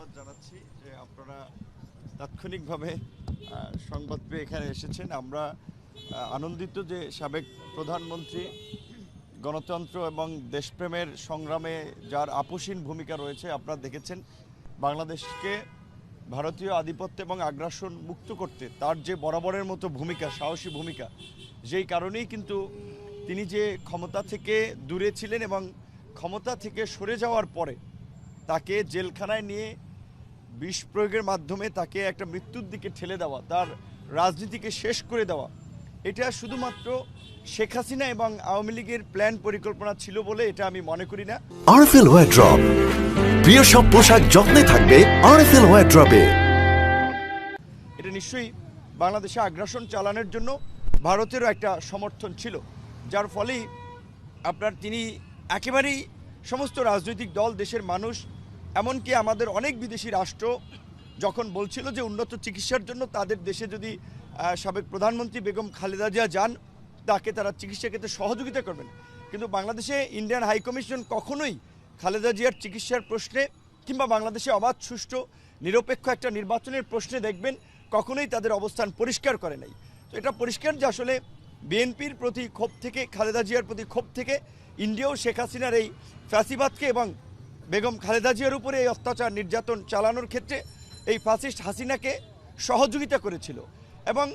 ধন্যবাদ জানাচ্ছি যে আপনারা তাৎক্ষণিকভাবে সংবাদ পেয়ে এখানে এসেছেন। আমরা আনন্দিত যে সাবেক প্রধানমন্ত্রী গণতন্ত্র এবং দেশপ্রেমের সংগ্রামে যার আপোষহীন ভূমিকা রয়েছে। আপনারা দেখেছেন বাংলাদেশকে ভারতীয় আধিপত্য এবং আগ্রাসন মুক্ত করতে তার যে বরাবরের মতো ভূমিকা, সাহসী ভূমিকা, যেই কারণেই কিন্তু তিনি যে ক্ষমতা থেকে দূরে ছিলেন এবং ক্ষমতা থেকে সরে যাওয়ার পরে তাকে জেলখানায় নিয়ে বিষ প্রয়োগের মাধ্যমে তাকে একটা মৃত্যুর দিকে ঠেলে দেওয়া, তার রাজনীতিকে শেষ করে দেওয়া, এটা শুধুমাত্র শেখ হাসিনা এবং আওয়ামী লীগের প্ল্যান পরিকল্পনা ছিল বলে এটা আমি মনে করি না। আরএফএল ওয়ারড্রপ, প্রিয় সব পোশাক যত্নে থাকবে আরএফএল ওয়ারড্রপে। এটা নিশ্চয়ই বাংলাদেশে আগ্রাসন চালানোর জন্য ভারতেরও একটা সমর্থন ছিল, যার ফলেই তিনি একেবারেই সমস্ত রাজনৈতিক দল, দেশের মানুষ, এমনকি আমাদের অনেক বিদেশি রাষ্ট্র যখন বলছিল যে উন্নত চিকিৎসার জন্য তাদের দেশে যদি সাবেক প্রধানমন্ত্রী বেগম খালেদা জিয়া যান তাকে তারা চিকিৎসা ক্ষেত্রে সহযোগিতা করবেন, কিন্তু বাংলাদেশে ইন্ডিয়ান হাইকমিশন কখনোই খালেদা জিয়ার চিকিৎসার প্রশ্নে কিংবা বাংলাদেশে অবাধ, সুষ্ঠু, নিরপেক্ষ একটা নির্বাচনের প্রশ্নে দেখবেন কখনোই তাদের অবস্থান পরিষ্কার করে নাই। তো এটা পরিষ্কার যে আসলে বিএনপির প্রতি ক্ষোভ থেকে, খালেদা জিয়ার প্রতি ক্ষোভ থেকে ইন্ডিয়াও শেখ হাসিনার এই ফ্যাসিবাদকে এবং বেগম খালেদা জিয়ার উপরে এই অত্যাচার নির্যাতন চালানোর ক্ষেত্রে এই ফ্যাসিস্ট হাসিনাকে সহযোগিতা করেছিল। এবং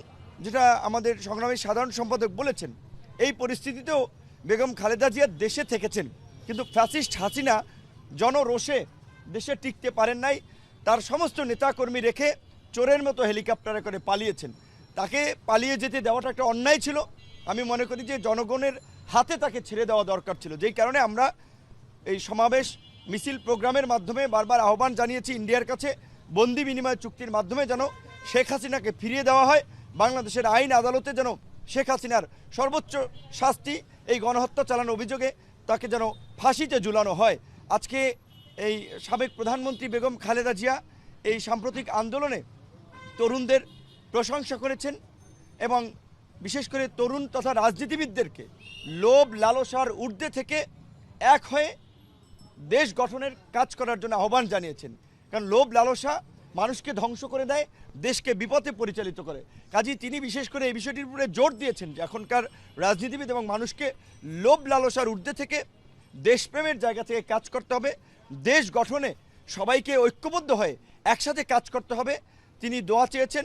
যেটা আমাদের সংগ্রামী সাধারণ সম্পাদক বলেছেন, এই পরিস্থিতিতেও বেগম খালেদা জিয়া দেশে থেকেছেন, কিন্তু ফ্যাসিস্ট হাসিনা জনরোষে দেশে টিকতে পারেন নাই, তার সমস্ত নেতাকর্মী রেখে চোরের মতো হেলিকপ্টারে করে পালিয়েছেন। তাকে পালিয়ে যেতে দেওয়াটা একটা অন্যায় ছিল। আমি মনে করি যে জনগণের হাতে তাকে ছেড়ে দেওয়া দরকার ছিল, যেই কারণে আমরা এই সমাবেশ, মিছিল, প্রোগ্রামের মাধ্যমে বারবার আহ্বান জানিয়েছি ইন্ডিয়ার কাছে বন্দি বিনিময় চুক্তির মাধ্যমে যেন শেখ হাসিনাকে ফিরিয়ে দেওয়া হয়, বাংলাদেশের আইন আদালতে যেন শেখ হাসিনার সর্বোচ্চ শাস্তি, এই গণহত্যা চালানোর অভিযোগে তাকে যেন ফাঁসিতে ঝুলানো হয়। আজকে এই সাবেক প্রধানমন্ত্রী বেগম খালেদা জিয়া এই সাম্প্রতিক আন্দোলনে তরুণদের প্রশংসা করেছেন এবং বিশেষ করে তরুণ তথা রাজনীতিবিদদেরকে লোভ লালসার ঊর্ধ্বে থেকে এক হয়ে দেশ গঠনের কাজ করার জন্য আহ্বান জানিয়েছেন। কারণ লোভ লালসা মানুষকে ধ্বংস করে দেয়, দেশকে বিপথে পরিচালিত করে। কাজেই তিনি বিশেষ করে এই বিষয়টির উপরে জোর দিয়েছেন যে এখনকার রাজনীতিবিদ এবং মানুষকে লোভ লালসার ঊর্ধ্বে থেকে দেশপ্রেমের জায়গা থেকে কাজ করতে হবে, দেশ গঠনে সবাইকে ঐক্যবদ্ধ হয়ে একসাথে কাজ করতে হবে। তিনি দোয়া চেয়েছেন